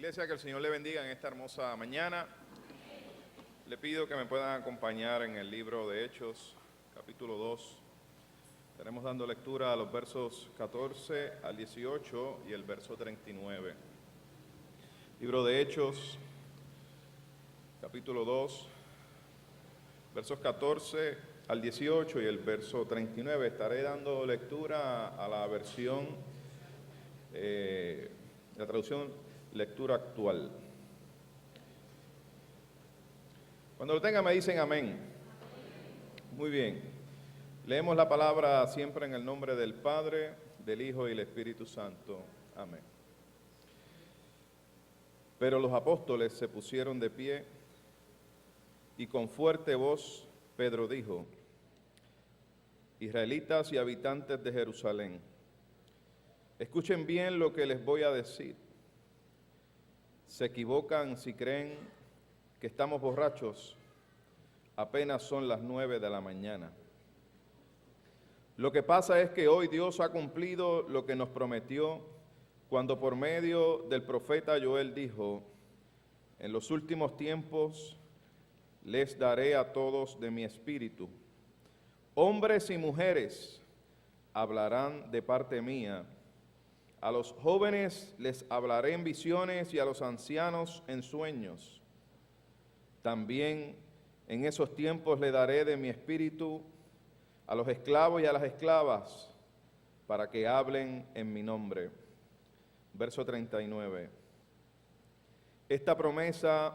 Iglesia, que el Señor le bendiga en esta hermosa mañana. Le pido que me puedan acompañar en el libro de Hechos, capítulo 2. Estaremos dando lectura a los versos 14 al 18 y el verso 39. Libro de Hechos, capítulo 2, versos 14 al 18 y el verso 39. Estaré dando lectura a la versión, la traducción lectura actual. Cuando lo tengan me dicen amén. Muy bien. Leemos la palabra siempre en el nombre del Padre, del Hijo y del Espíritu Santo. Amén. Pero los apóstoles se pusieron de pie y con fuerte voz Pedro dijo: Israelitas y habitantes de Jerusalén, escuchen bien lo que les voy a decir. Se equivocan si creen que estamos borrachos. Apenas son las 9 de la mañana. Lo que pasa es que hoy Dios ha cumplido lo que nos prometió cuando por medio del profeta Joel dijo: en los últimos tiempos les daré a todos de mi espíritu. Hombres y mujeres hablarán de parte mía. A los jóvenes les hablaré en visiones y a los ancianos en sueños. También en esos tiempos le daré de mi espíritu a los esclavos y a las esclavas para que hablen en mi nombre. Verso 39. Esta promesa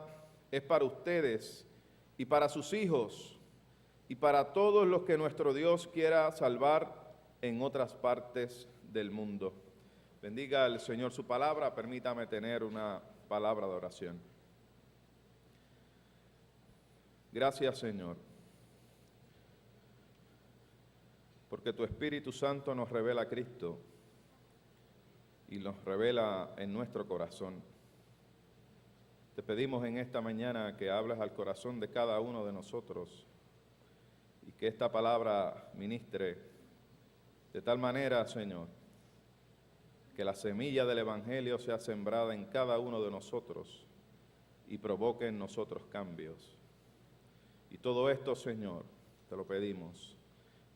es para ustedes y para sus hijos y para todos los que nuestro Dios quiera salvar en otras partes del mundo. Bendiga al Señor su palabra, permítame tener una palabra de oración. Gracias, Señor, porque tu Espíritu Santo nos revela a Cristo y nos revela en nuestro corazón. Te pedimos en esta mañana que hables al corazón de cada uno de nosotros y que esta palabra ministre de tal manera, Señor, que la semilla del Evangelio sea sembrada en cada uno de nosotros y provoque en nosotros cambios. Y todo esto, Señor, te lo pedimos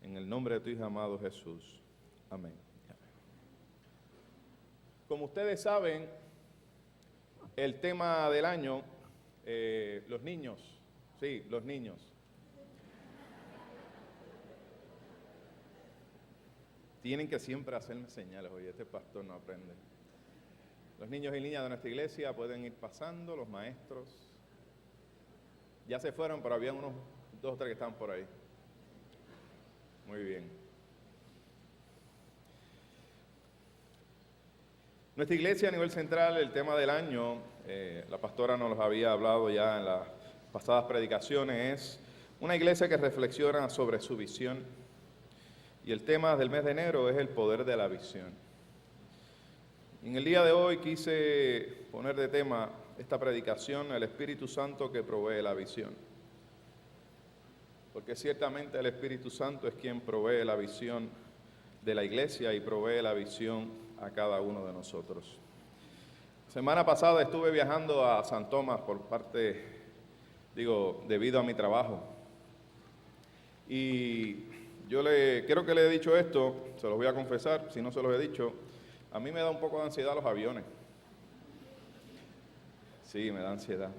en el nombre de tu Hijo amado Jesús. Amén. Como ustedes saben, el tema del año, los niños, sí, los niños. Tienen que siempre hacerme señales, oye, este pastor no aprende. Los niños y niñas de nuestra iglesia pueden ir pasando, los maestros. Ya se fueron, pero había unos 2 o 3 que estaban por ahí. Muy bien. Nuestra iglesia a nivel central, el tema del año, la pastora nos los había hablado ya en las pasadas predicaciones, es una iglesia que reflexiona sobre su visión. Y el tema del mes de enero es el poder de la visión. En el día de hoy quise poner de tema esta predicación, el Espíritu Santo que provee la visión. Porque ciertamente el Espíritu Santo es quien provee la visión de la iglesia y provee la visión a cada uno de nosotros. Semana pasada estuve viajando a San Tomás debido a mi trabajo. Y creo que le he dicho esto, se los voy a confesar, si no se los he dicho, a mí me da un poco de ansiedad los aviones. Sí, me da ansiedad.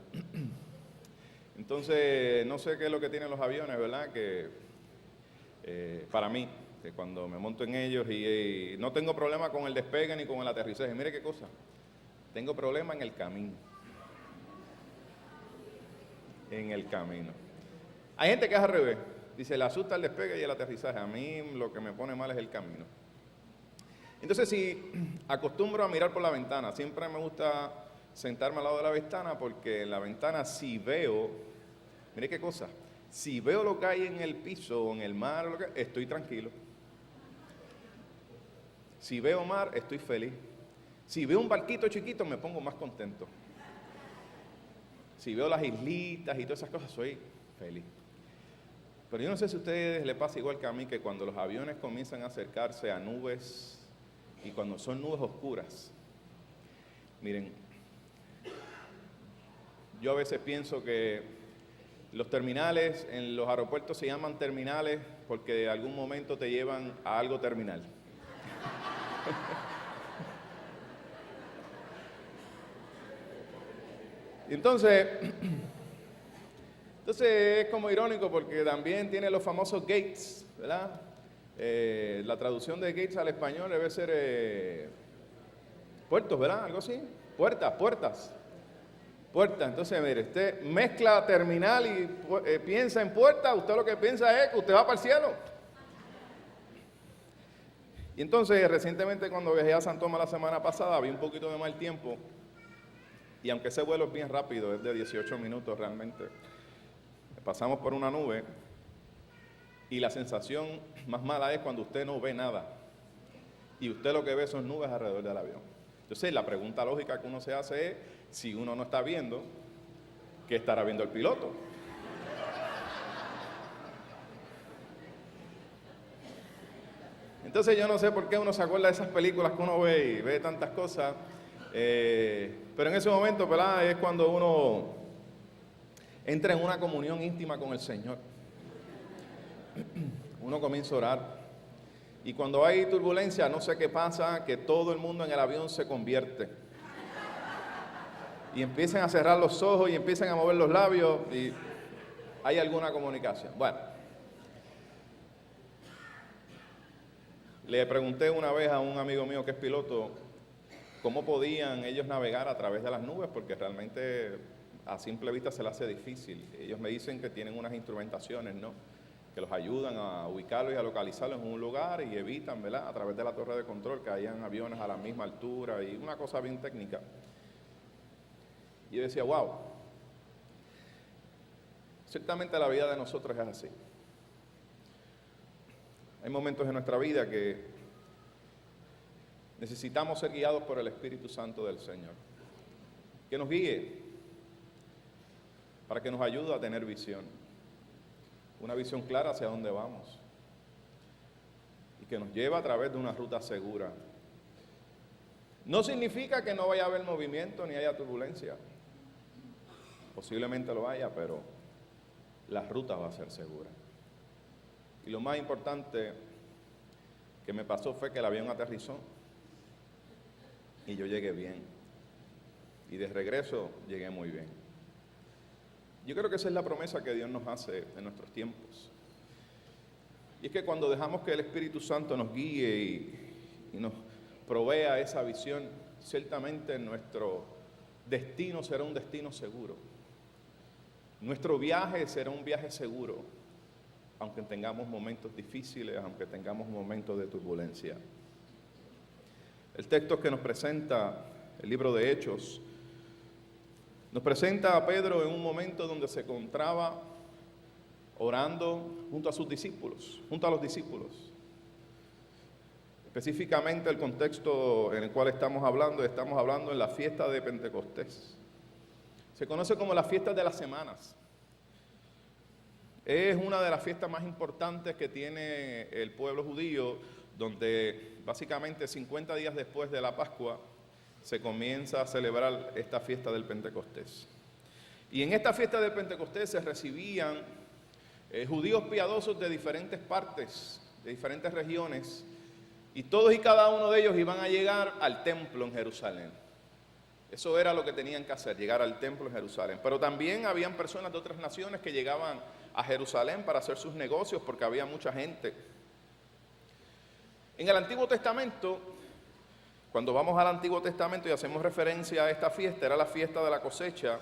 Entonces, no sé qué es lo que tienen los aviones, ¿verdad? Que para mí, que cuando me monto en ellos y no tengo problema con el despegue ni con el aterrizaje, mire qué cosa, tengo problema en el camino. En el camino. Hay gente que es al revés. Dice, le asusta el despegue y el aterrizaje. A mí lo que me pone mal es el camino. Entonces, si acostumbro a mirar por la ventana, siempre me gusta sentarme al lado de la ventana porque en la ventana si veo, mire qué cosa, si veo lo que hay en el piso o en el mar, estoy tranquilo. Si veo mar, estoy feliz. Si veo un barquito chiquito, me pongo más contento. Si veo las islitas y todas esas cosas, soy feliz. Pero yo no sé si a ustedes les pasa igual que a mí, que cuando los aviones comienzan a acercarse a nubes y cuando son nubes oscuras, miren, Yo a veces pienso que los terminales en los aeropuertos se llaman terminales porque de algún momento te llevan a algo terminal. Y entonces es como irónico porque también tiene los famosos gates, ¿verdad? La traducción de gates al español debe ser puertos, ¿verdad? Algo así. Puertas. Entonces, mire, usted mezcla terminal y piensa en puerta, usted lo que piensa es que usted va para el cielo. Y entonces, recientemente cuando viajé a San Tomás la semana pasada, había un poquito de mal tiempo, y aunque ese vuelo es bien rápido, es de 18 minutos realmente, pasamos por una nube, y la sensación más mala es cuando usted no ve nada, y usted lo que ve son nubes alrededor del avión. Entonces, la pregunta lógica que uno se hace es, si uno no está viendo, ¿qué estará viendo el piloto? Entonces yo no sé por qué uno se acuerda de esas películas que uno ve y ve tantas cosas, pero en ese momento, ¿verdad?, es cuando uno entra en una comunión íntima con el Señor. Uno comienza a orar y cuando hay turbulencia, no sé qué pasa, que todo el mundo en el avión se convierte. Y empiezan a cerrar los ojos y empiezan a mover los labios y hay alguna comunicación. Bueno, le pregunté una vez a un amigo mío que es piloto cómo podían ellos navegar a través de las nubes, porque realmente a simple vista se les hace difícil. Ellos me dicen que tienen unas instrumentaciones, ¿no?, que los ayudan a ubicarlos y a localizarlos en un lugar y evitan, ¿verdad?, a través de la torre de control que hayan aviones a la misma altura y una cosa bien técnica. Y yo decía, wow, ciertamente la vida de nosotros es así. Hay momentos en nuestra vida que necesitamos ser guiados por el Espíritu Santo del Señor, que nos guíe, para que nos ayude a tener visión, una visión clara hacia dónde vamos, y que nos lleve a través de una ruta segura. No significa que no vaya a haber movimiento ni haya turbulencia. Posiblemente lo haya, pero la ruta va a ser segura. Y lo más importante que me pasó fue que el avión aterrizó y yo llegué bien. Y de regreso llegué muy bien. Yo creo que esa es la promesa que Dios nos hace en nuestros tiempos. Y es que cuando dejamos que el Espíritu Santo nos guíe y nos provea esa visión, ciertamente nuestro destino será un destino seguro. Nuestro viaje será un viaje seguro, aunque tengamos momentos difíciles, aunque tengamos momentos de turbulencia. El texto que nos presenta el libro de Hechos nos presenta a Pedro en un momento donde se encontraba orando junto a sus discípulos, junto a los discípulos. Específicamente el contexto en el cual estamos hablando en la fiesta de Pentecostés. Se conoce como la fiesta de las semanas. Es una de las fiestas más importantes que tiene el pueblo judío, donde básicamente 50 días después de la Pascua se comienza a celebrar esta fiesta del Pentecostés. Y en esta fiesta del Pentecostés se recibían judíos piadosos de diferentes partes, de diferentes regiones, y todos y cada uno de ellos iban a llegar al templo en Jerusalén. Eso era lo que tenían que hacer, llegar al templo en Jerusalén. Pero también habían personas de otras naciones que llegaban a Jerusalén para hacer sus negocios porque había mucha gente. En el Antiguo Testamento, cuando vamos al Antiguo Testamento y hacemos referencia a esta fiesta, era la fiesta de la cosecha,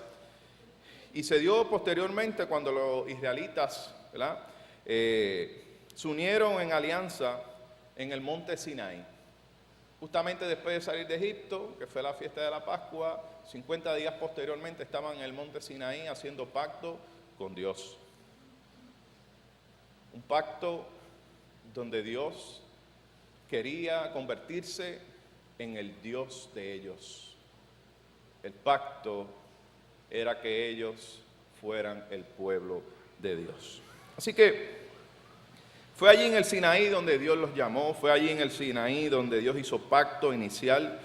y se dio posteriormente cuando los israelitas, ¿verdad?, se unieron en alianza en el monte Sinaí. Justamente después de salir de Egipto, que fue la fiesta de la Pascua, 50 días posteriormente estaban en el monte Sinaí haciendo pacto con Dios. Un pacto donde Dios quería convertirse en el Dios de ellos. El pacto era que ellos fueran el pueblo de Dios. Así que fue allí en el Sinaí donde Dios los llamó, fue allí en el Sinaí donde Dios hizo pacto inicial.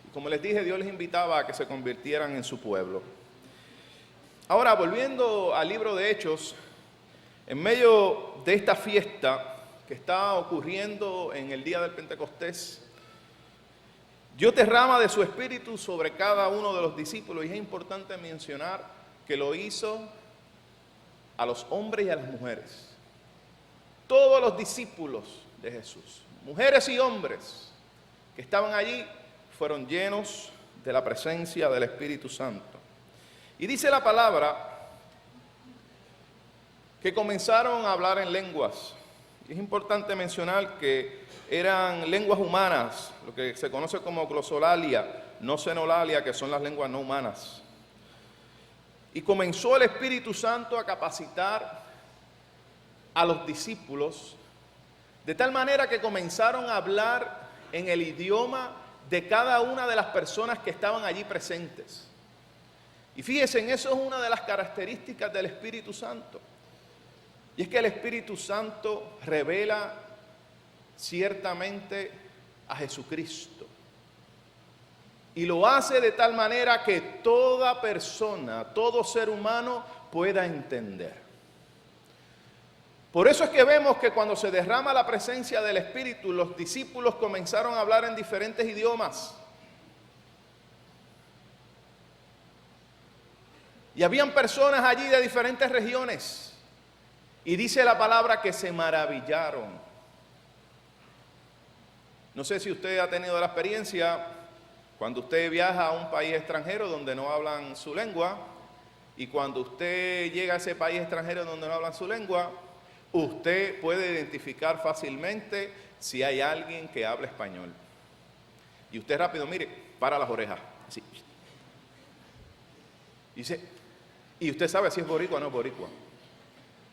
Y como les dije, Dios les invitaba a que se convirtieran en su pueblo. Ahora, volviendo al libro de Hechos, en medio de esta fiesta que está ocurriendo en el día del Pentecostés, Dios derrama de su espíritu sobre cada uno de los discípulos, y es importante mencionar que lo hizo a los hombres y a las mujeres. Todos los discípulos de Jesús, mujeres y hombres que estaban allí, fueron llenos de la presencia del Espíritu Santo. Y dice la palabra que comenzaron a hablar en lenguas. Y es importante mencionar que eran lenguas humanas, lo que se conoce como glosolalia, no xenolalia, que son las lenguas no humanas. Y comenzó el Espíritu Santo a capacitar a los discípulos, de tal manera que comenzaron a hablar en el idioma de cada una de las personas que estaban allí presentes. Y fíjense, en eso es una de las características del Espíritu Santo. Y es que el Espíritu Santo revela ciertamente a Jesucristo. Y lo hace de tal manera que toda persona, todo ser humano pueda entender. Por eso es que vemos que cuando se derrama la presencia del Espíritu, los discípulos comenzaron a hablar en diferentes idiomas. Y habían personas allí de diferentes regiones. Y dice la palabra que se maravillaron. No sé si usted ha tenido la experiencia cuando usted viaja a un país extranjero donde no hablan su lengua, y cuando usted llega a ese país extranjero donde no hablan su lengua, usted puede identificar fácilmente si hay alguien que habla español. Y usted rápido, mire, para las orejas, así. Y usted sabe si es boricua o no es boricua.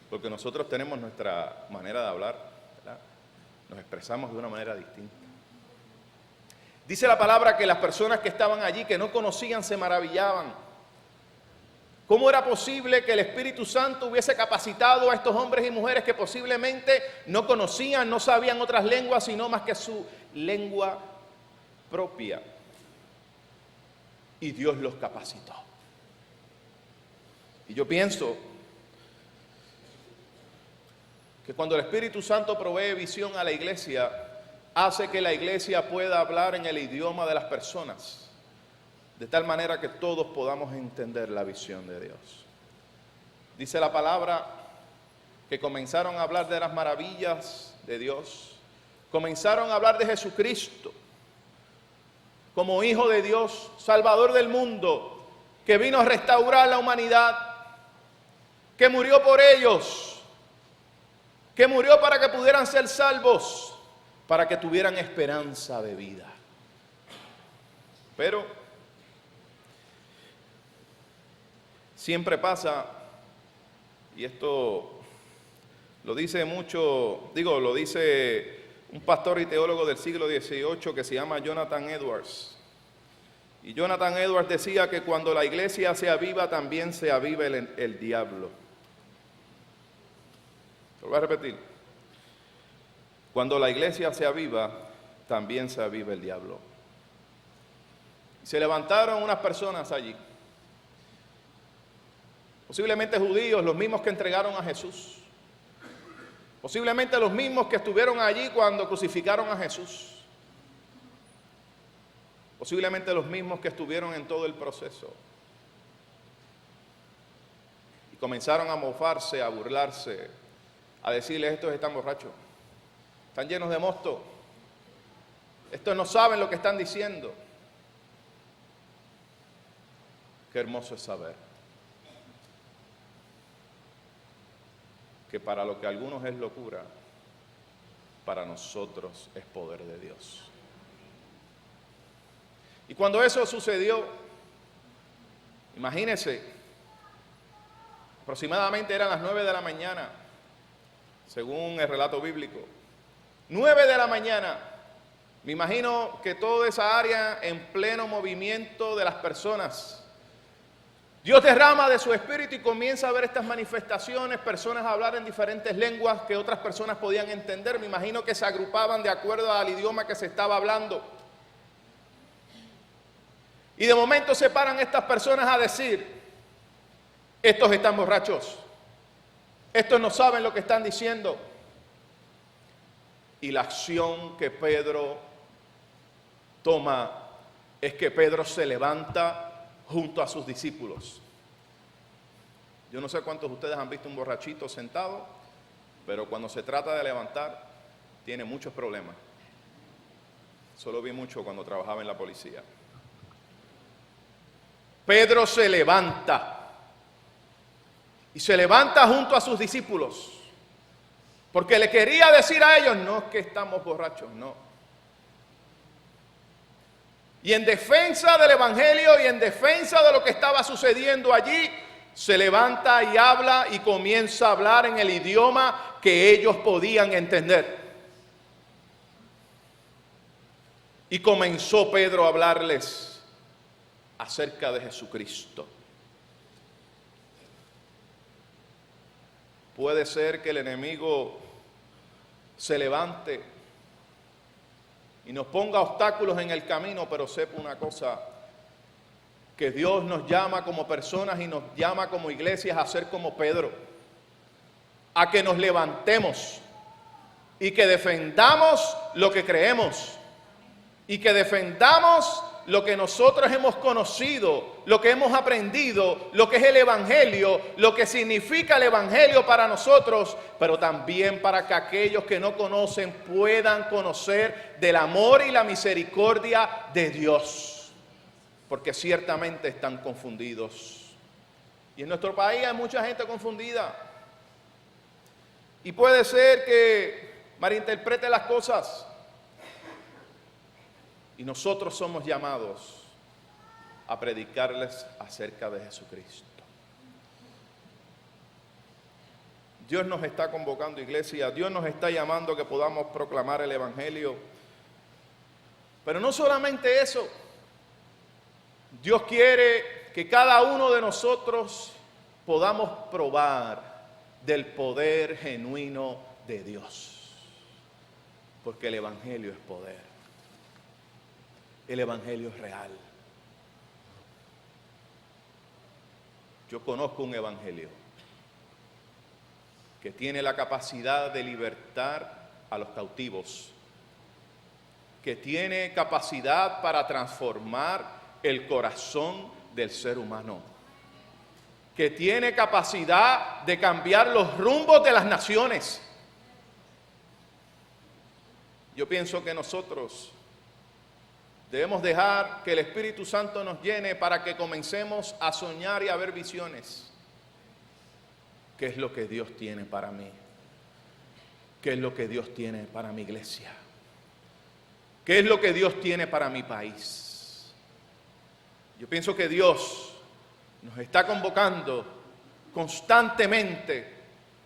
Porque nosotros tenemos nuestra manera de hablar, ¿verdad? Nos expresamos de una manera distinta. Dice la palabra que las personas que estaban allí, que no conocían, se maravillaban. ¿Cómo era posible que el Espíritu Santo hubiese capacitado a estos hombres y mujeres que posiblemente no conocían, no sabían otras lenguas, sino más que su lengua propia? Y Dios los capacitó. Y yo pienso que cuando el Espíritu Santo provee visión a la iglesia, hace que la iglesia pueda hablar en el idioma de las personas, de tal manera que todos podamos entender la visión de Dios. Dice la palabra que comenzaron a hablar de las maravillas de Dios, comenzaron a hablar de Jesucristo como Hijo de Dios, Salvador del mundo, que vino a restaurar la humanidad, que murió por ellos, que murió para que pudieran ser salvos, para que tuvieran esperanza de vida. Pero siempre pasa, y esto lo dice mucho, lo dice un pastor y teólogo del siglo XVIII que se llama Jonathan Edwards. Y Jonathan Edwards decía que cuando la iglesia se aviva, también se aviva el diablo. Lo voy a repetir. Cuando la iglesia se aviva, también se aviva el diablo. Se levantaron unas personas allí, posiblemente judíos, los mismos que entregaron a Jesús, posiblemente los mismos que estuvieron allí cuando crucificaron a Jesús, posiblemente los mismos que estuvieron en todo el proceso, y comenzaron a mofarse, a burlarse, a decirles: estos están borrachos, están llenos de mosto, estos no saben lo que están diciendo. Qué hermoso es saber que para lo que a algunos es locura, para nosotros es poder de Dios. Y cuando eso sucedió, imagínense, aproximadamente eran las 9 de la mañana, según el relato bíblico. 9 de la mañana, me imagino que toda esa área en pleno movimiento de las personas. Dios derrama de su espíritu y comienza a ver estas manifestaciones, personas a hablar en diferentes lenguas que otras personas podían entender. Me imagino que se agrupaban de acuerdo al idioma que se estaba hablando. Y de momento se paran estas personas a decir: Estos están borrachos. Estos no saben lo que están diciendo. Y la acción que Pedro toma es que Pedro se levanta junto a sus discípulos. Yo no sé cuántos de ustedes han visto un borrachito sentado, pero cuando se trata de levantar, tiene muchos problemas. Eso lo vi mucho cuando trabajaba en la policía. Pedro se levanta. Y se levanta junto a sus discípulos. Porque le quería decir a ellos, no es que estamos borrachos, no. Y en defensa del Evangelio y en defensa de lo que estaba sucediendo allí, se levanta y habla y comienza a hablar en el idioma que ellos podían entender. Y comenzó Pedro a hablarles acerca de Jesucristo. Puede ser que el enemigo se levante y nos ponga obstáculos en el camino, pero sepa una cosa, que Dios nos llama como personas y nos llama como iglesias a ser como Pedro, a que nos levantemos y que defendamos lo que creemos y que defendamos lo que nosotros hemos conocido, lo que hemos aprendido, lo que es el Evangelio, lo que significa el Evangelio para nosotros, pero también para que aquellos que no conocen puedan conocer del amor y la misericordia de Dios, porque ciertamente están confundidos. Y en nuestro país hay mucha gente confundida, y puede ser que malinterprete las cosas. Y nosotros somos llamados a predicarles acerca de Jesucristo. Dios nos está convocando, iglesia. Dios nos está llamando a que podamos proclamar el Evangelio. Pero no solamente eso. Dios quiere que cada uno de nosotros podamos probar del poder genuino de Dios. Porque el Evangelio es poder. El Evangelio es real. Yo conozco un Evangelio que tiene la capacidad de libertar a los cautivos, que tiene capacidad para transformar el corazón del ser humano, que tiene capacidad de cambiar los rumbos de las naciones. Yo pienso que nosotros debemos dejar que el Espíritu Santo nos llene para que comencemos a soñar y a ver visiones. ¿Qué es lo que Dios tiene para mí? ¿Qué es lo que Dios tiene para mi iglesia? ¿Qué es lo que Dios tiene para mi país? Yo pienso que Dios nos está convocando constantemente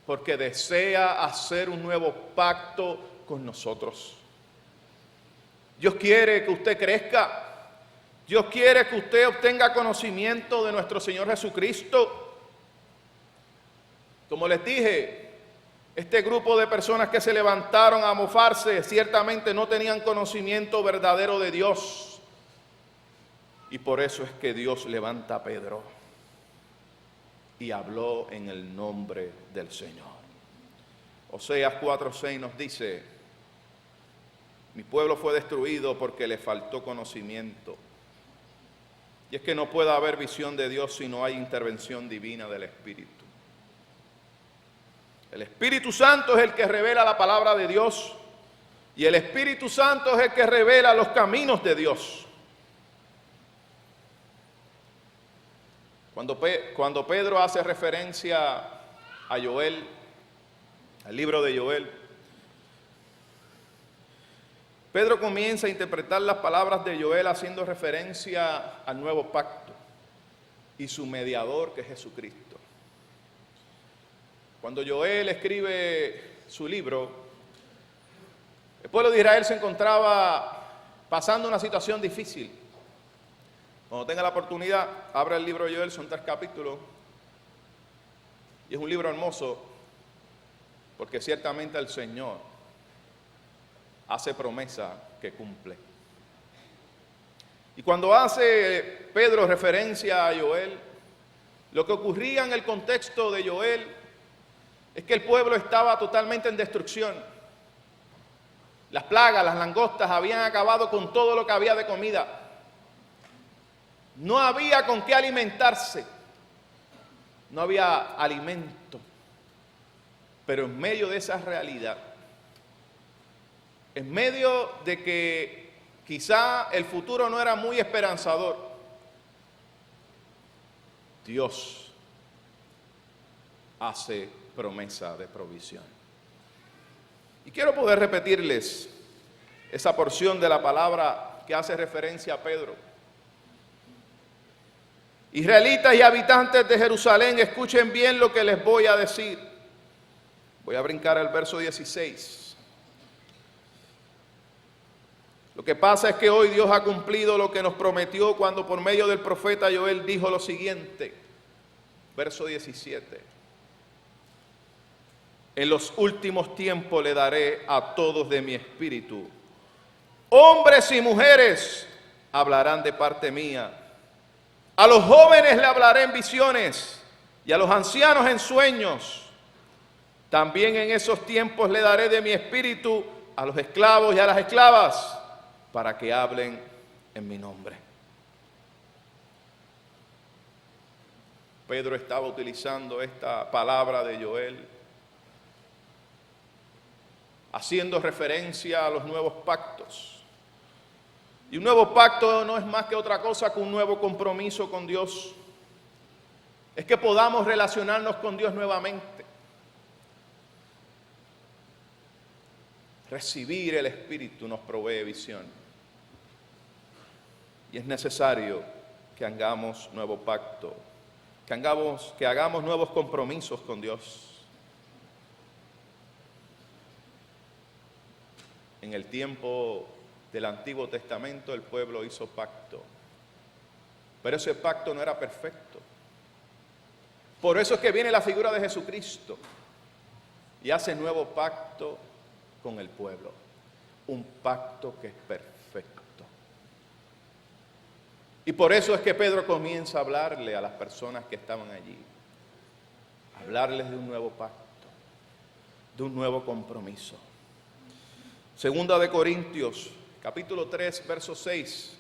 porque desea hacer un nuevo pacto con nosotros. Dios quiere que usted crezca. Dios quiere que usted obtenga conocimiento de nuestro Señor Jesucristo. Como les dije, este grupo de personas que se levantaron a mofarse ciertamente no tenían conocimiento verdadero de Dios. Y por eso es que Dios levanta a Pedro y habló en el nombre del Señor. Oseas 4:6 nos dice: mi pueblo fue destruido porque le faltó conocimiento. Y es que no puede haber visión de Dios si no hay intervención divina del Espíritu. El Espíritu Santo es el que revela la palabra de Dios. Y el Espíritu Santo es el que revela los caminos de Dios. Cuando Pedro hace referencia a Joel, al libro de Joel, Pedro comienza a interpretar las palabras de Joel haciendo referencia al nuevo pacto y su mediador, que es Jesucristo. Cuando Joel escribe su libro, el pueblo de Israel se encontraba pasando una situación difícil. Cuando tenga la oportunidad, abra el libro de Joel, son 3 capítulos, y es un libro hermoso, porque ciertamente el Señor hace promesa que cumple. Y cuando hace Pedro referencia a Joel, Lo que ocurría en el contexto de Joel es que el pueblo estaba totalmente en destrucción. Las plagas, las langostas habían acabado con todo lo que había de comida. No había con qué alimentarse. No había alimento. Pero en medio de esa realidad, en medio de que quizá el futuro no era muy esperanzador, Dios hace promesa de provisión. Y quiero poder repetirles esa porción de la palabra que hace referencia a Pedro. Israelitas y habitantes de Jerusalén, escuchen bien lo que les voy a decir. Voy a brincar al verso 16. Lo que pasa es que hoy Dios ha cumplido lo que nos prometió cuando por medio del profeta Joel dijo lo siguiente. Verso 17. En los últimos tiempos le daré a todos de mi espíritu. Hombres y mujeres hablarán de parte mía. A los jóvenes le hablaré en visiones y a los ancianos en sueños. También en esos tiempos le daré de mi espíritu a los esclavos y a las esclavas para que hablen en mi nombre. Pedro estaba utilizando esta palabra de Joel, haciendo referencia a los nuevos pactos. Y un nuevo pacto no es más que otra cosa que un nuevo compromiso con Dios. Es que podamos relacionarnos con Dios nuevamente. Recibir el Espíritu nos provee visión. Y es necesario que hagamos nuevo pacto, que hagamos nuevos compromisos con Dios. En el tiempo del Antiguo Testamento el pueblo hizo pacto, pero ese pacto no era perfecto. Por eso es que viene la figura de Jesucristo y hace nuevo pacto con el pueblo, un pacto que es perfecto. Y por eso es que Pedro comienza a hablarle a las personas que estaban allí, hablarles de un nuevo pacto, de un nuevo compromiso. Segunda de Corintios, capítulo 3, verso 6,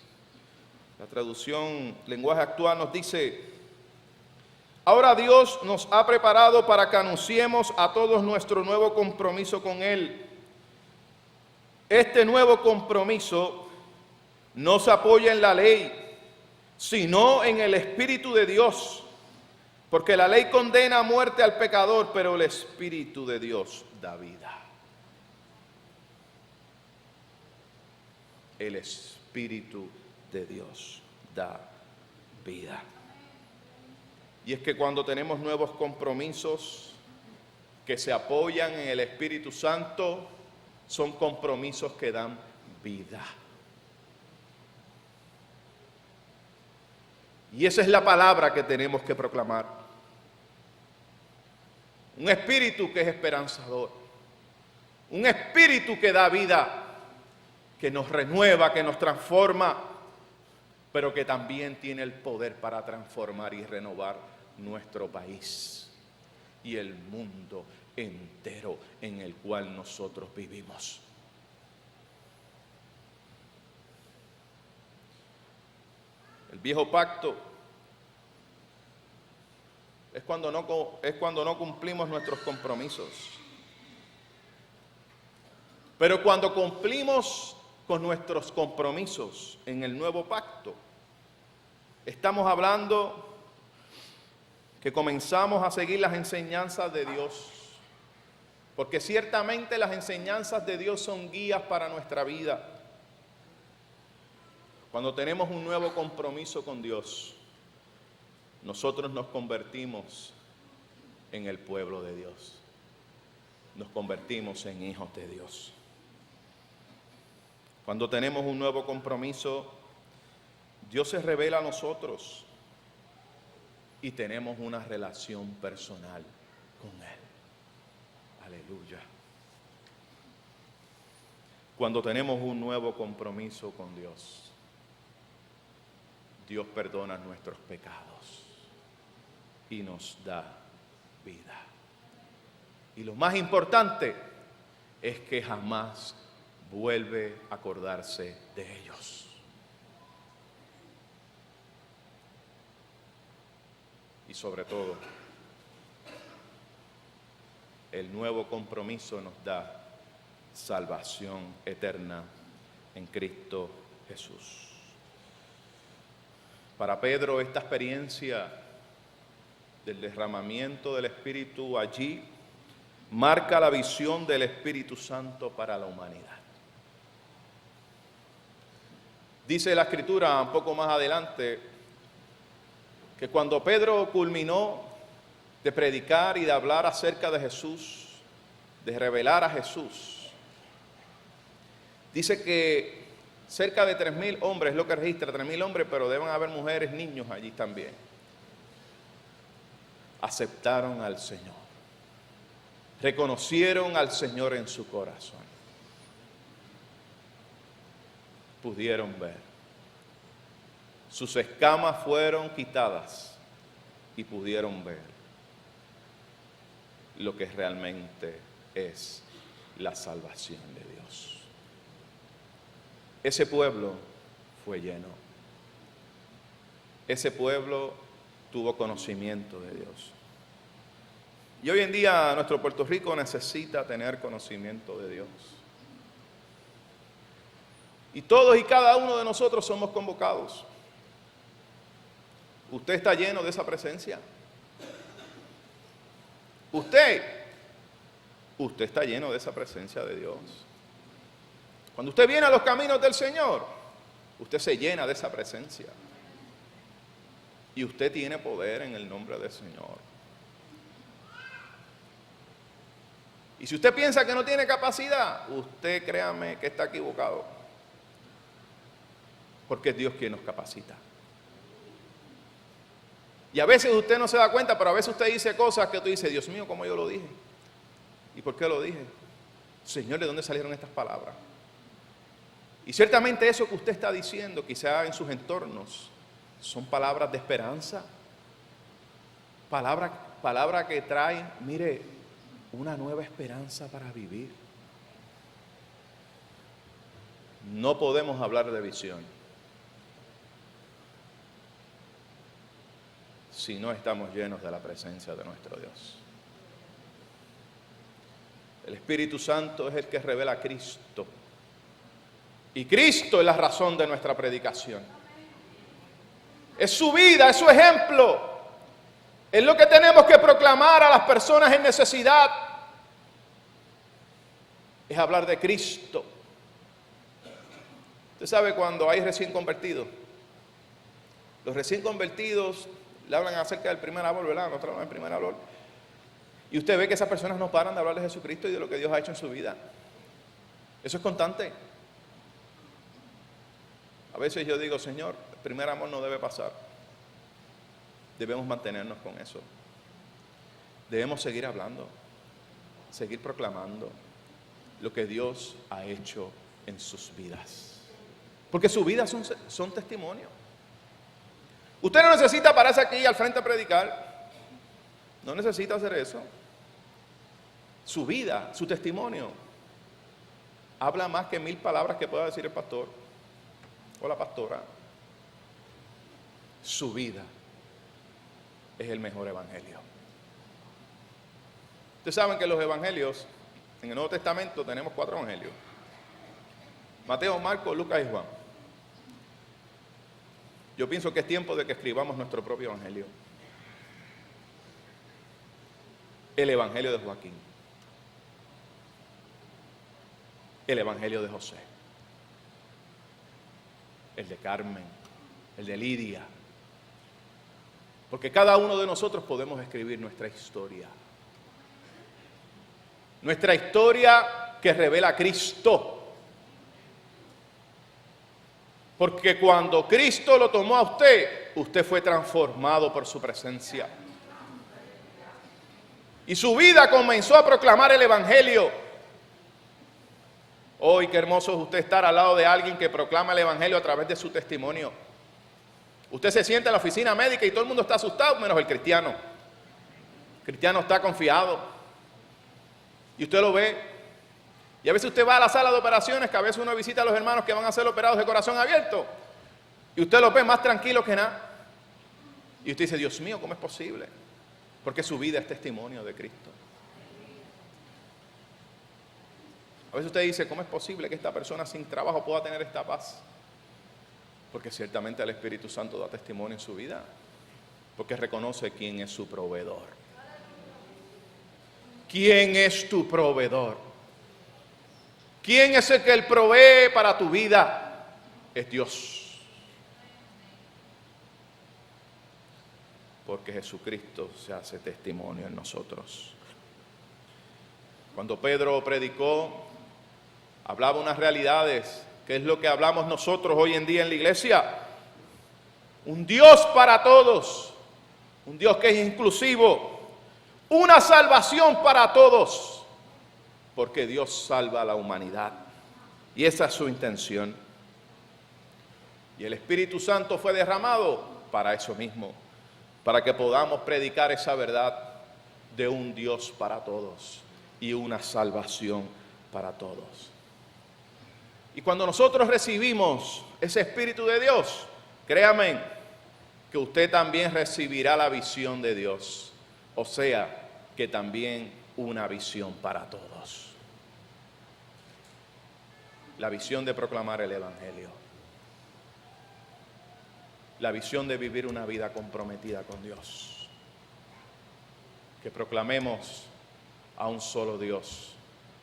la traducción lenguaje actual nos dice: ahora Dios nos ha preparado para que anunciemos a todos nuestro nuevo compromiso con Él. Este nuevo compromiso no se apoya en la ley, sino en el Espíritu de Dios, porque la ley condena a muerte al pecador, pero el Espíritu de Dios da vida. El Espíritu de Dios da vida. Y es que cuando tenemos nuevos compromisos que se apoyan en el Espíritu Santo, son compromisos que dan vida. Y esa es la palabra que tenemos que proclamar. Un espíritu que es esperanzador. Un espíritu que da vida, que nos renueva, que nos transforma, pero que también tiene el poder para transformar y renovar nuestro país y el mundo entero en el cual nosotros vivimos. El viejo pacto es cuando no cumplimos nuestros compromisos. Pero cuando cumplimos con nuestros compromisos en el nuevo pacto, estamos hablando que comenzamos a seguir las enseñanzas de Dios, porque ciertamente las enseñanzas de Dios son guías para nuestra vida. Cuando tenemos un nuevo compromiso con Dios, nosotros nos convertimos en el pueblo de Dios, nos convertimos en hijos de Dios. Cuando tenemos un nuevo compromiso, Dios se revela a nosotros y tenemos una relación personal con Él. Aleluya. Cuando tenemos un nuevo compromiso con Dios, Dios perdona nuestros pecados y nos da vida. Y lo más importante es que jamás vuelve a acordarse de ellos. Y sobre todo, el nuevo compromiso nos da salvación eterna en Cristo Jesús. Para Pedro, esta experiencia del derramamiento del Espíritu allí marca la visión del Espíritu Santo para la humanidad. Dice la Escritura un poco más adelante que cuando Pedro culminó de predicar y de hablar acerca de Jesús, de revelar a Jesús, dice que cerca de 3,000 hombres, es lo que registra, 3,000 hombres, pero deben haber mujeres, niños allí también, aceptaron al Señor, reconocieron al Señor en su corazón, pudieron ver, sus escamas fueron quitadas y pudieron ver lo que realmente es la salvación de Dios. Ese pueblo fue lleno. Ese pueblo tuvo conocimiento de Dios. Y hoy en día nuestro Puerto Rico necesita tener conocimiento de Dios. Y todos y cada uno de nosotros somos convocados. ¿Usted está lleno de esa presencia? Usted está lleno de esa presencia de Dios. Cuando usted viene a los caminos del Señor, usted se llena de esa presencia. Y usted tiene poder en el nombre del Señor. Y si usted piensa que no tiene capacidad, usted créame que está equivocado. Porque es Dios quien nos capacita. Y a veces usted no se da cuenta, pero a veces usted dice cosas que tú dices, Dios mío, ¿cómo yo lo dije? ¿Y por qué lo dije? Señor, ¿de dónde salieron estas palabras? Y ciertamente eso que usted está diciendo, quizá en sus entornos, son palabras de esperanza. Palabra que traen, mire, una nueva esperanza para vivir. No podemos hablar de visión si no estamos llenos de la presencia de nuestro Dios. El Espíritu Santo es el que revela a Cristo. Y Cristo es la razón de nuestra predicación. Es su vida, es su ejemplo. Es lo que tenemos que proclamar a las personas en necesidad. Es hablar de Cristo. Usted sabe cuando hay recién convertidos. Los recién convertidos le hablan acerca del primer amor, ¿verdad? Nosotros hablamos del primer amor. Y usted ve que esas personas no paran de hablar de Jesucristo y de lo que Dios ha hecho en su vida. Eso es constante. A veces yo digo, Señor, el primer amor no debe pasar. Debemos mantenernos con eso. Debemos seguir hablando, seguir proclamando lo que Dios ha hecho en sus vidas. Porque sus vidas son testimonios. Usted no necesita pararse aquí al frente a predicar. No necesita hacer eso. Su vida, su testimonio, habla más que 1000 palabras que pueda decir el pastor o la pastora. Su vida es el mejor evangelio. Ustedes saben que los evangelios, en el Nuevo Testamento tenemos 4 evangelios: Mateo, Marcos, Lucas y Juan. Yo pienso que es tiempo de que escribamos nuestro propio evangelio. El evangelio de Joaquín, el evangelio de José, el de Carmen, el de Lidia. Porque cada uno de nosotros podemos escribir nuestra historia. Nuestra historia que revela a Cristo. Porque cuando Cristo lo tomó a usted, usted fue transformado por su presencia. Y su vida comenzó a proclamar el evangelio. Hoy, qué hermoso es usted estar al lado de alguien que proclama el evangelio a través de su testimonio. Usted se sienta en la oficina médica y todo el mundo está asustado, menos el cristiano. El cristiano está confiado. Y usted lo ve. Y a veces usted va a la sala de operaciones, que a veces uno visita a los hermanos que van a ser operados de corazón abierto. Y usted los ve más tranquilos que nada. Y usted dice, Dios mío, ¿cómo es posible? Porque su vida es testimonio de Cristo. A veces usted dice, ¿cómo es posible que esta persona sin trabajo pueda tener esta paz? Porque ciertamente el Espíritu Santo da testimonio en su vida. Porque reconoce quién es su proveedor. ¿Quién es tu proveedor? ¿Quién es el que Él provee para tu vida? Es Dios. Porque Jesucristo se hace testimonio en nosotros. Cuando Pedro predicó, hablaba unas realidades, que es lo que hablamos nosotros hoy en día en la iglesia. Un Dios para todos, un Dios que es inclusivo, una salvación para todos, porque Dios salva a la humanidad. Y esa es su intención. Y el Espíritu Santo fue derramado para eso mismo, para que podamos predicar esa verdad de un Dios para todos y una salvación para todos. Y cuando nosotros recibimos ese Espíritu de Dios, créame que usted también recibirá la visión de Dios. O sea, que también una visión para todos. La visión de proclamar el Evangelio. La visión de vivir una vida comprometida con Dios. Que proclamemos a un solo Dios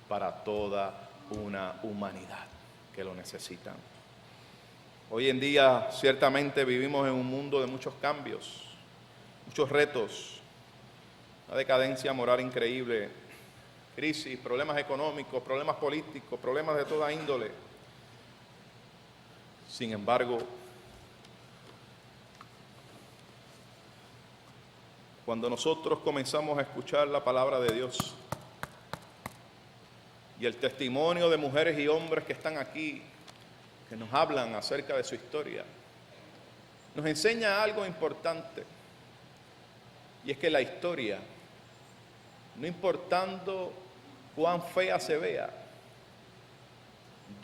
para toda una humanidad que lo necesitan. Hoy en día ciertamente vivimos en un mundo de muchos cambios, muchos retos, una decadencia moral increíble, crisis, problemas económicos, problemas políticos, problemas de toda índole. Sin embargo, cuando nosotros comenzamos a escuchar la palabra de Dios y el testimonio de mujeres y hombres que están aquí, que nos hablan acerca de su historia, nos enseña algo importante, y es que la historia, no importando cuán fea se vea,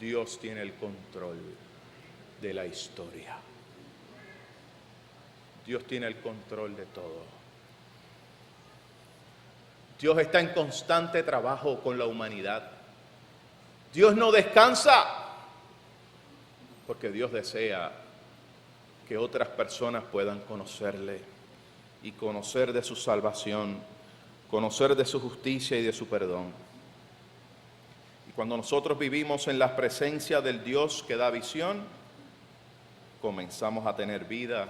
Dios tiene el control de la historia. Dios tiene el control de todo. Dios está en constante trabajo con la humanidad. Dios no descansa, porque Dios desea que otras personas puedan conocerle y conocer de su salvación, conocer de su justicia y de su perdón. Y cuando nosotros vivimos en la presencia del Dios que da visión, comenzamos a tener vida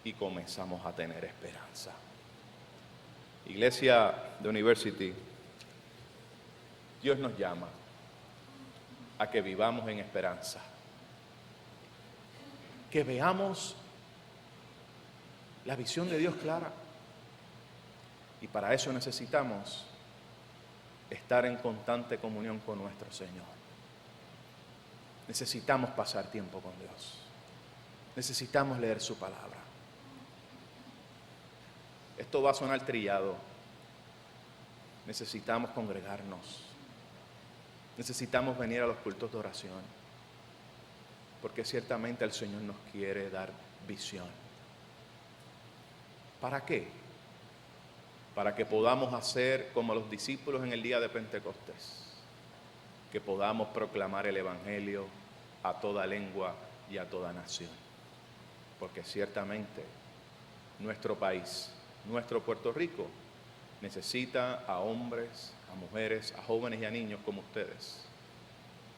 y comenzamos a tener esperanza. Iglesia de University, Dios nos llama a que vivamos en esperanza, que veamos la visión de Dios clara. Y para eso necesitamos estar en constante comunión con nuestro Señor. Necesitamos pasar tiempo con Dios. Necesitamos leer su palabra. Esto va a sonar trillado. Necesitamos congregarnos. Necesitamos venir a los cultos de oración. Porque ciertamente el Señor nos quiere dar visión. ¿Para qué? Para que podamos hacer como los discípulos en el día de Pentecostés. Que podamos proclamar el Evangelio a toda lengua y a toda nación. Porque ciertamente nuestro país, nuestro Puerto Rico, necesita a hombres, a mujeres, a jóvenes y a niños como ustedes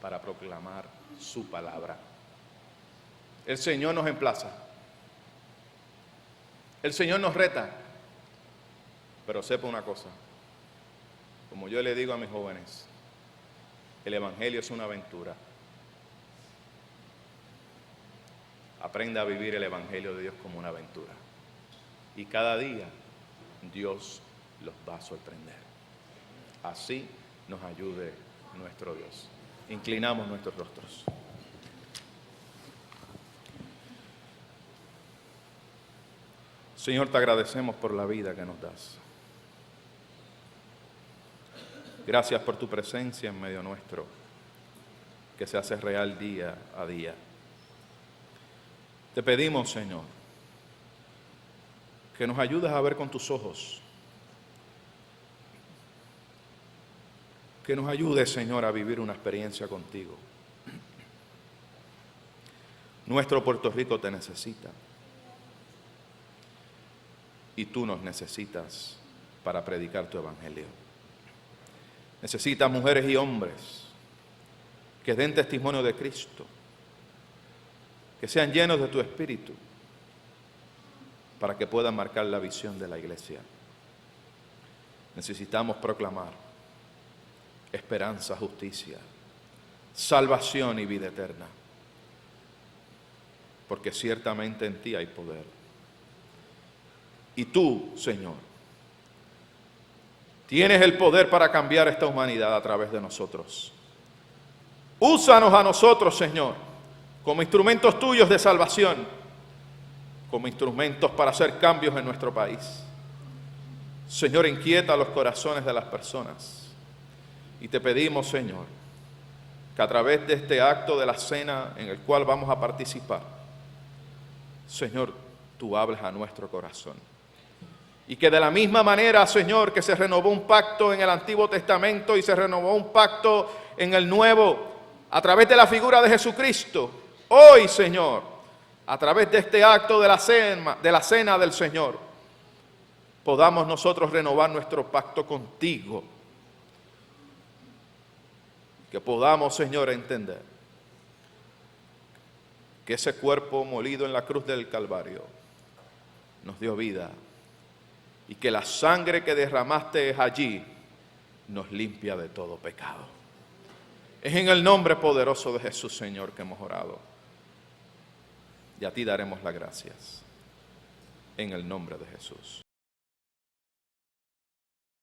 para proclamar su palabra. El Señor nos emplaza. El Señor nos reta. Pero sepa una cosa, como yo le digo a mis jóvenes, el Evangelio es una aventura. Aprenda a vivir el Evangelio de Dios como una aventura. Y cada día Dios los va a sorprender. Así nos ayude nuestro Dios. Inclinamos nuestros rostros. Señor, te agradecemos por la vida que nos das. Gracias por tu presencia en medio nuestro, que se hace real día a día. Te pedimos, Señor, que nos ayudes a ver con tus ojos, que nos ayudes, Señor, a vivir una experiencia contigo. Nuestro Puerto Rico te necesita y tú nos necesitas para predicar tu evangelio. Necesitas mujeres y hombres que den testimonio de Cristo, que sean llenos de tu Espíritu, para que puedan marcar la visión de la iglesia. Necesitamos proclamar esperanza, justicia, salvación y vida eterna, porque ciertamente en ti hay poder. Y tú, Señor, tienes el poder para cambiar esta humanidad a través de nosotros. Úsanos a nosotros, Señor, como instrumentos tuyos de salvación, como instrumentos para hacer cambios en nuestro país. Señor, inquieta los corazones de las personas. Y te pedimos, Señor, que a través de este acto de la cena en el cual vamos a participar, Señor, tú hables a nuestro corazón. Y que de la misma manera, Señor, que se renovó un pacto en el Antiguo Testamento y se renovó un pacto en el Nuevo, a través de la figura de Jesucristo, hoy, Señor, a través de este acto de la cena del Señor, podamos nosotros renovar nuestro pacto contigo. Que podamos, Señor, entender que ese cuerpo molido en la cruz del Calvario nos dio vida y que la sangre que derramaste allí nos limpia de todo pecado. Es en el nombre poderoso de Jesús, Señor, que hemos orado. Y a ti daremos las gracias. En el nombre de Jesús.